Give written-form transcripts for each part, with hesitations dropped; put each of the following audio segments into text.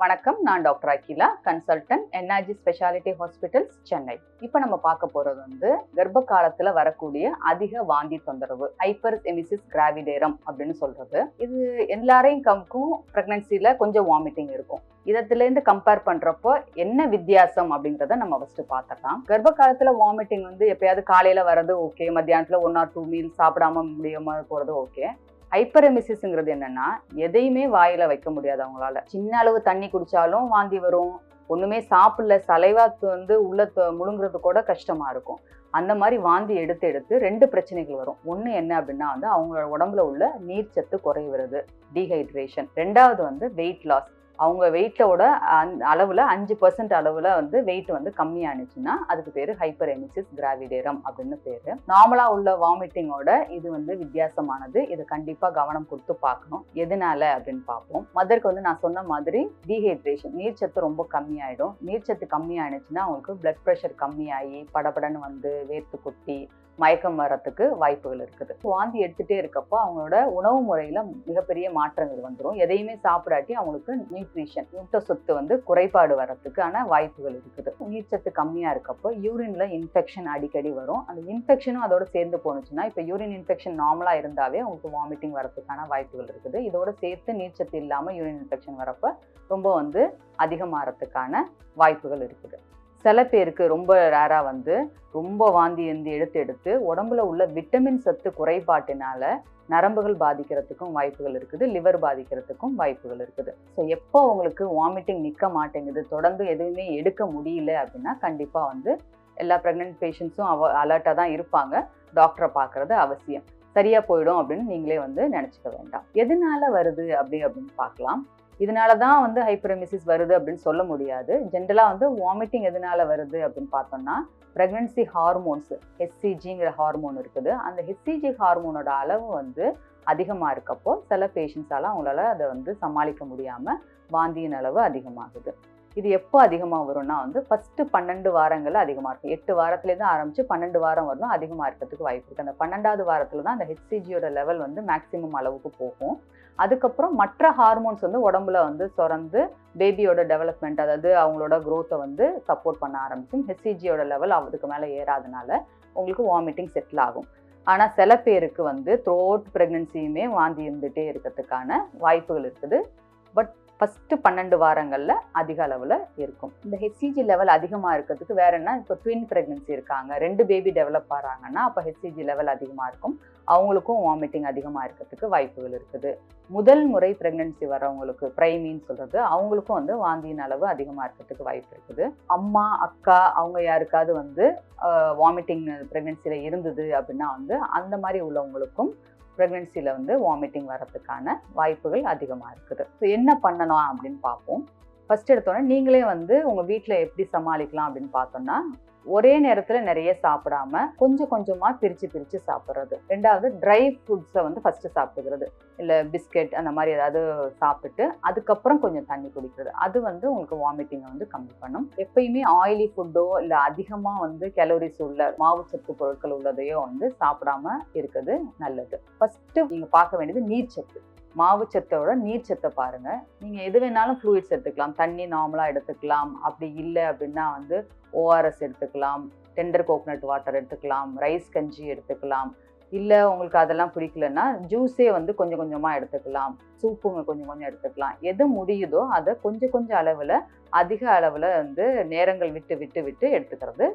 வணக்கம், நான் doctor Akila, consultant, NRG speciality hospitals, Chennai. இப்போ நம்ம பார்க்க போறது வந்து கர்ப்ப காலத்துல வரக்கூடிய அதிக வாந்தி தொந்தரவு, ஹைப்பர் எமிசிஸ் கிராவிடேரம் அப்படின்னு சொல்றது. இது எல்லாரையும் கம்க்கும் பிரெக்னன்சில கொஞ்சம் வாமிட்டிங் இருக்கும். இருந்து கம்பேர் பண்றப்போ என்ன வித்தியாசம் அப்படிங்கிறத நம்ம ஃபர்ஸ்ட் பார்த்துக்கலாம். கர்ப்ப காலத்துல வாமிட்டிங் வந்து எப்பயாவது காலையில வர்றது ஓகே, மத்தியானத்துல 1 or 2 மீல் சாப்பிடாம முடியாம போறது ஓகே. ஹைப்பரெமிசிஸ்ங்கிறது என்னன்னா, எதையுமே வாயில வைக்க முடியாது அவங்களால. சின்ன அளவு தண்ணி குடிச்சாலும் வாந்தி வரும். ஒண்ணுமே சாப்பிடல, சலைவா வந்து உள்ள முழுங்குறது கூட கஷ்டமா இருக்கும். அந்த மாதிரி வாந்தி எடுத்து 2 பிரச்சனைகள் வரும். ஒண்ணு என்ன அப்படின்னா வந்து அவங்களோட உடம்புல உள்ள நீர்ச்சத்து குறைகிறது, டீஹைட்ரேஷன். 2வது வந்து வெயிட் லாஸ். அவங்க வெயிட்டோட அளவுல 5% அளவுல வந்து வெயிட் வந்து கம்மியானுச்சுன்னா அதுக்கு பேரு ஹைப்பர் எமிசிஸ் கிராவிடேரம் அப்படின்னு பேரு. நார்மலா உள்ள வாமிட்டிங்கோட இது வந்து வித்தியாசமானது. இது கண்டிப்பா கவனம் கொடுத்து பார்க்கணும். எதனால அப்படின்னு பார்ப்போம். மதருக்கு வந்து நான் சொன்ன மாதிரி டீஹைட்ரேஷன், நீர்ச்சத்து ரொம்ப கம்மியாயிடும். நீர்ச்சத்து கம்மியாயிடுச்சுன்னா அவங்களுக்கு பிளட் ப்ரெஷர் கம்மியாகி படபடன்னு வந்து வேர்த்து கொட்டி மயக்கம் வர்றதுக்கு வாய்ப்புகள் இருக்குது. வாந்தி எடுத்துட்டே இருக்கப்போ அவங்களோட உணவு முறையில மிகப்பெரிய மாற்றங்கள் வந்துடும். எதையுமே சாப்பிடாட்டி அவங்களுக்கு நியூட்ரிஷன், ஊட்டச்சத்து வந்து குறைபாடு வர்றதுக்கான வாய்ப்புகள் இருக்குது. நீர்ச்சத்து கம்மியா இருக்கப்போ யூரின்ல இன்ஃபெக்ஷன் அடிக்கடி வரும். அந்த இன்ஃபெக்ஷனும் அதோட சேர்ந்து போனுச்சுன்னா, இப்போ யூரின் இன்ஃபெக்ஷன் நார்மலா இருந்தாவே அவங்களுக்கு வாமிட்டிங் வரதுக்கான வாய்ப்புகள் இருக்குது. இதோட சேர்த்து நீர்ச்சத்து இல்லாம யூரின் இன்ஃபெக்ஷன் வரப்ப ரொம்ப வந்து அதிகமாகறதுக்கான வாய்ப்புகள் இருக்குது. சில பேருக்கு ரொம்ப ரேரா வந்து ரொம்ப வாந்தி எடுத்து உடம்புல உள்ள விட்டமின் சத்து குறைபாட்டினால நரம்புகள் பாதிக்கிறதுக்கும் வாய்ப்புகள் இருக்குது, லிவர் பாதிக்கிறதுக்கும் வாய்ப்புகள் இருக்குது. ஸோ எப்போ உங்களுக்கு வாமிட்டிங் நிற்க மாட்டேங்குது, தொடர்ந்து எதுவுமே எடுக்க முடியல அப்படின்னா கண்டிப்பா வந்து எல்லா ப்ரெக்னென்ட் பேஷண்ட்ஸும் அலர்ட்டாக தான் இருப்பாங்க. டாக்டரை பார்க்கறது அவசியம். சரியா போயிடும் அப்படின்னு நீங்களே வந்து நினைச்சுக்க வேண்டாம். எதனால வருது அப்படின்னு பார்க்கலாம். இதனால தான் வந்து ஹைப்பரெமிசிஸ் வருது அப்படின்னு சொல்ல முடியாது. ஜென்ரலாக வந்து வாமிட்டிங் எதனால வருது அப்படின்னு பார்த்தோம்னா, ப்ரெக்னன்சி ஹார்மோன்ஸ், ஹெச்சிஜிங்கிற ஹார்மோன் இருக்குது. அந்த ஹெச்சிஜி ஹார்மோனோட அளவு வந்து அதிகமாக இருக்கப்போ சில பேஷண்ட்ஸால் அவங்களால அதை வந்து சமாளிக்க முடியாமல் வாந்தியின் அளவு அதிகமாகுது. இது எப்போ அதிகமாக வரும்னா வந்து ஃபஸ்ட்டு 12 வாரங்களில் அதிகமாக இருக்கும். 8 வாரத்துலேருந்து ஆரம்பித்து 12 வாரம் வரணும் அதிகமாக இருக்கிறதுக்கு வாய்ப்பு இருக்குது. அந்த 12வது வாரத்தில் தான் அந்த ஹெச்சிஜியோட லெவல் வந்து மேக்ஸிமம் அளவுக்கு போகும். அதுக்கப்புறம் மற்ற ஹார்மோன்ஸ் வந்து உடம்புல வந்து சுரந்து பேபியோட டெவலப்மெண்ட், அதாவது அவங்களோட க்ரோத்தை வந்து சப்போர்ட் பண்ண ஆரம்பிக்கும். ஹெச்சிஜியோட லெவல் அதுக்கு மேலே ஏறாதனால உங்களுக்கு வாமிட்டிங் செட்டில் ஆகும். ஆனால் சில பேருக்கு வந்து த்ரூ அவுட் ப்ரெக்னன்சியுமே வாந்தி இருந்துகிட்டே இருக்கிறதுக்கான வாய்ப்புகள் இருக்குது. பட் ஃபஸ்ட்டு 12 வாரங்களில் அதிக அளவில் இருக்கும். இந்த ஹெச்சிஜி லெவல் அதிகமாக இருக்கிறதுக்கு வேற என்ன, இப்போ ட்வின் ப்ரெக்னன்சி இருக்காங்க, 2 பேபி டெவலப் ஆகிறாங்கன்னா அப்போ ஹெச்சிஜி லெவல் அதிகமாக இருக்கும். அவங்களுக்கும் வாமிட்டிங் அதிகமாக இருக்கிறதுக்கு வாய்ப்புகள் இருக்குது. முதல் முறை ப்ரெக்னன்சி வரவங்களுக்கு, பிரைமின்னு சொல்கிறது, அவங்களுக்கும் வந்து வாந்தியின் அளவு அதிகமாக இருக்கிறதுக்கு வாய்ப்பு இருக்குது. அம்மா, அக்கா அவங்க யாருக்காவது வந்து வாமிட்டிங் ப்ரெக்னன்சியில் இருந்தது அப்படின்னா வந்து அந்த மாதிரி உள்ளவங்களுக்கும் ப்ரெக்னன்சியில் வந்து வாமிட்டிங் வரதுக்கான வாய்ப்புகள் அதிகமாக இருக்குது. ஸோ என்ன பண்ணலாம் அப்படின்னு பார்ப்போம். ஃபஸ்ட் எடுத்தோன்னே நீங்களே வந்து உங்கள் வீட்டில் எப்படி சமாளிக்கலாம் அப்படின்னு பார்த்தோம்னா, ஒரே நேரத்தில் நிறைய சாப்பிடாம கொஞ்சம் கொஞ்சமாக பிரித்து சாப்பிட்றது. 2வது ட்ரை ஃபுட்ஸை வந்து ஃபஸ்ட்டு சாப்பிட்டுக்கிறது, இல்லை பிஸ்கெட் அந்த மாதிரி ஏதாவது சாப்பிட்டுட்டு அதுக்கப்புறம் கொஞ்சம் தண்ணி குடிக்கிறது. அது வந்து உங்களுக்கு வாமிட்டிங்கை வந்து கம்மி பண்ணும். எப்பயுமே ஆயிலி ஃபுட்டோ இல்லை அதிகமாக வந்து கேலோரிஸ் உள்ள மாவுச்சத்து பொருட்கள் உள்ளதையோ வந்து சாப்பிடாம இருக்கிறது நல்லது. ஃபஸ்ட்டு நீங்கள் பார்க்க வேண்டியது நீர்ச்சத்து. மாவுச்சத்தோட நீர்ச்சத்தை பாருங்க. நீங்கள் எது வேணாலும் ஃப்ளூயிட்ஸ் எடுத்துக்கலாம். தண்ணி நார்மலாக எடுத்துக்கலாம். அப்படி இல்லை அப்படின்னா வந்து ஓஆர்எஸ் எடுத்துக்கலாம், டெண்டர் கோகனட் வாட்டர் எடுத்துக்கலாம், ரைஸ் கஞ்சி எடுத்துக்கலாம். இல்லை உங்களுக்கு அதெல்லாம் பிடிக்கலன்னா ஜூஸே வந்து கொஞ்சம் கொஞ்சமாக எடுத்துக்கலாம், சூப்புங்க கொஞ்சம் எடுத்துக்கலாம். எது முடியுதோ அதை கொஞ்சம் அளவில், அதிக அளவில் வந்து நேரங்கள் விட்டு எடுத்துக்கிறது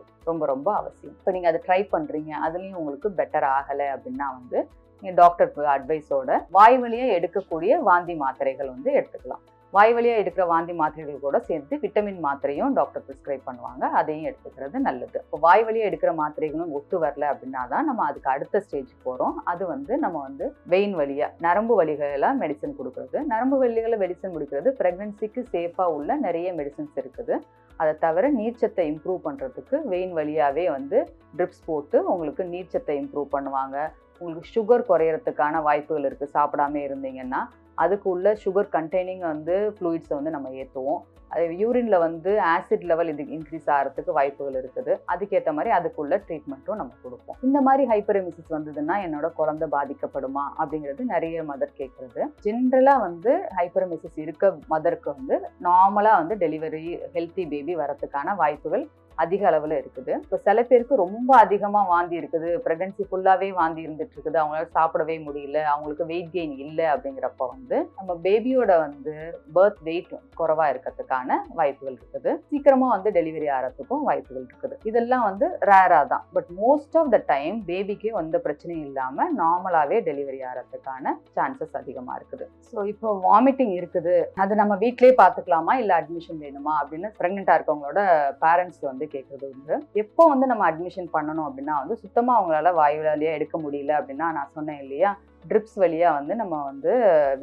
ரொம்ப அவசியம். இப்போ நீங்கள் அதை ட்ரை பண்ணுறீங்க, அதுலேயும் உங்களுக்கு பெட்டர் ஆகலை அப்படின்னா வந்து நீங்கள் டாக்டர் அட்வைஸோட வாய் வழியாக எடுக்கக்கூடிய வாந்தி மாத்திரைகள் வந்து எடுத்துக்கலாம். வாய் வழியாக எடுக்கிற வாந்தி மாத்திரைகள் கூட சேர்த்து விட்டமின் மாத்திரையும் டாக்டர் ப்ரிஸ்கிரைப் பண்ணுவாங்க, அதையும் எடுத்துக்கிறது நல்லது. இப்போ வாய் வழியாக எடுக்கிற மாத்திரைகளும் ஒத்து வரல அப்படின்னா தான் நம்ம அதுக்கு அடுத்த ஸ்டேஜ் போகிறோம். அது வந்து நம்ம வந்து வெயின் வழியாக நரம்பு வழிகளெல்லாம் மெடிசன் கொடுக்குறது. நரம்பு வழிகளை மெடிசன் கொடுக்குறது ப்ரெக்னன்சிக்கு சேஃபாக உள்ள நிறைய மெடிசன்ஸ் இருக்குது. அதை தவிர நீர்ச்சத்தை இம்ப்ரூவ் பண்ணுறதுக்கு வெயின் வழியாகவே வந்து ட்ரிப்ஸ் போட்டு உங்களுக்கு நீர்ச்சத்தை இம்ப்ரூவ் பண்ணுவாங்க. உங்களுக்கு சுகர் குறையிறதுக்கான வாய்ப்புகள் இருக்குது. சாப்பிடாமே இருந்தீங்கன்னா அதுக்கு உள்ள சுகர் கண்டெய்னிங் வந்து ஃப்ளூயிட்ஸை வந்து நம்ம ஏற்றுவோம். அது யூரின்ல வந்து ஆசிட் லெவல் இது இன்க்ரீஸ் ஆகிறதுக்கு வாய்ப்புகள் இருக்குது. அதுக்கேற்ற மாதிரி அதுக்குள்ள ட்ரீட்மெண்ட்டும் நம்ம கொடுப்போம். இந்த மாதிரி ஹைப்பரெமிசிஸ் வந்ததுன்னா என்னோட குழந்தை பாதிக்கப்படுமா அப்படிங்கிறது நிறைய மதர் கேட்குறது. ஜென்ரலாக வந்து ஹைப்பரெமிசிஸ் இருக்க மதருக்கு வந்து நார்மலாக வந்து டெலிவரி ஹெல்த்தி பேபி வரதுக்கான வாய்ப்புகள் அதிக அளவில் இருக்குது. இப்போ சில பேருக்கு ரொம்ப அதிகமாக வாந்தி இருக்குது, ப்ரெக்னன்சி ஃபுல்லாகவே வாந்தி இருந்துட்டு இருக்குது, அவங்களால சாப்பிடவே முடியல, அவங்களுக்கு வெயிட் கெயின் இல்லை அப்படிங்கிறப்ப வந்து நம்ம பேபியோட வந்து பர்த் வெயிட் குறைவாக இருக்கிறதுக்கான வாய்ப்புகள் இருக்குது. சீக்கிரமாக வந்து டெலிவரி ஆகிறதுக்கும் வாய்ப்புகள் இருக்குது. இதெல்லாம் வந்து ரேராக தான். But most of the time பேபிக்கு எந்த பிரச்சனையும் இல்லாமல் நார்மலாகவே டெலிவரி ஆகிறதுக்கான சான்சஸ் அதிகமாக இருக்குது. ஸோ இப்போ வாமிட்டிங் இருக்குது, அது நம்ம வீட்டிலேயே பார்த்துக்கலாமா இல்லை அட்மிஷன் வேணுமா அப்படின்னு ப்ரெக்னெண்ட்டாக இருக்கவங்களோட பேரண்ட்ஸ் வந்து கேட்கறது உண்டு. எப்போ வந்து நம்ம அட்மிஷன் பண்ணணும் அப்படின்னா வந்து சுத்தமாக அவங்களால வாயு வழியா எடுக்க முடியல அப்படின்னா நான் சொன்னேன் இல்லையா, ட்ரிப்ஸ் வழியா வந்து நம்ம வந்து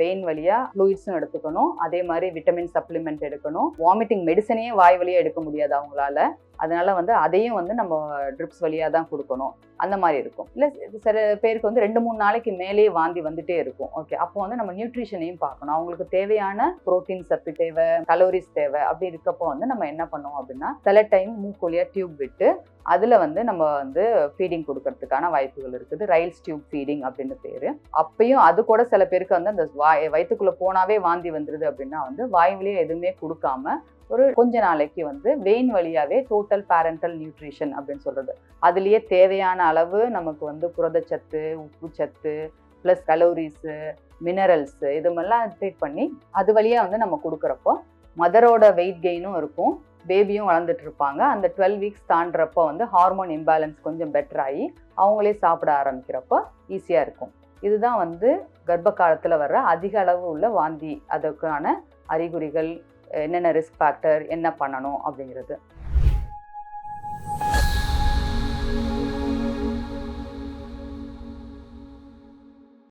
வெயின் வழியா ஃப்ளூயிட்ஸும் எடுத்துக்கணும், அதே மாதிரி விட்டமின் சப்ளிமெண்ட் எடுக்கணும். வாமிட்டிங் மெடிசனையே வாய் வழியா எடுக்க முடியாது அவங்களால, அதனால வந்து அதையும் வந்து நம்ம ட்ரிப்ஸ் வழியா தான் கொடுக்கணும். அந்த மாதிரி இருக்கும். இல்லை சில பேருக்கு வந்து 2-3 நாளைக்கு மேலேயே வாந்தி வந்துட்டே இருக்கும். ஓகே, அப்போ வந்து நம்ம நியூட்ரிஷனையும் பார்க்கணும். அவங்களுக்கு தேவையான புரோட்டீன் சத்து தேவை, கலோரிஸ் தேவை. அப்படி இருக்கப்போ வந்து நம்ம என்ன பண்ணுவோம் அப்படின்னா சில டைம் மூக்குழியா டியூப் விட்டு அதுல வந்து நம்ம வந்து ஃபீடிங் கொடுக்கறதுக்கான வாய்ப்புகள் இருக்குது. ரைல்ஸ் டியூப் ஃபீடிங் அப்படின்னு பேரு. அப்பயும் அது கூட சில பேருக்கு வந்து அந்த வயிற்றுக்குள்ள போனாவே வாந்தி வந்துருது அப்படின்னா வந்து வாய் வழியா எதுவுமே கொடுக்காம ஒரு கொஞ்ச நாளைக்கு வந்து வெயின் வழியாவே டோட்டல் பேரண்டல் நியூட்ரிஷன் அப்படின்னு சொல்றது, அதுலயே தேவையான அளவு நமக்கு வந்து புரதச்சத்து, உப்புச்சத்து பிளஸ் கலோரிஸு, மினரல்ஸு இதுமெல்லாம் ட்ரீட் பண்ணி அது வழியா வந்து நம்ம கொடுக்குறப்போ மதரோட வெயிட் கெயினும் இருக்கும், பேபியும் வளர்ந்துட்டு இருப்பாங்க. அந்த 12 வீக்ஸ் தாண்டறப்போ வந்து ஹார்மோன் இம்பேலன்ஸ் கொஞ்சம் பெட்டர் ஆகி அவங்களே சாப்பிட ஆரம்பிக்கிறப்போ ஈஸியாக இருக்கும். இதுதான் வந்து கர்ப்ப காலத்தில் வர்ற அதிக அளவு உள்ள வாந்தி, அதுக்கான அறிகுறிகள், என்னென்ன ரிஸ்க் ஃபேக்டர், என்ன பண்ணணும் அப்படிங்கிறது.